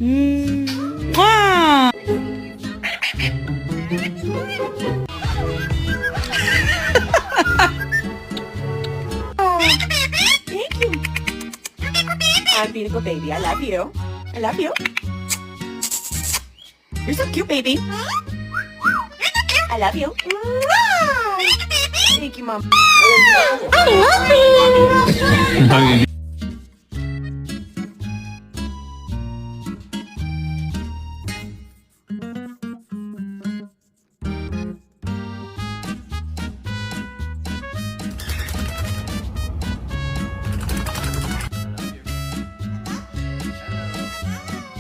Mwah! Thank you. I'm beautiful baby. I love you. I love you. You're so cute, baby. I love you. Thank you, Mom. I love you.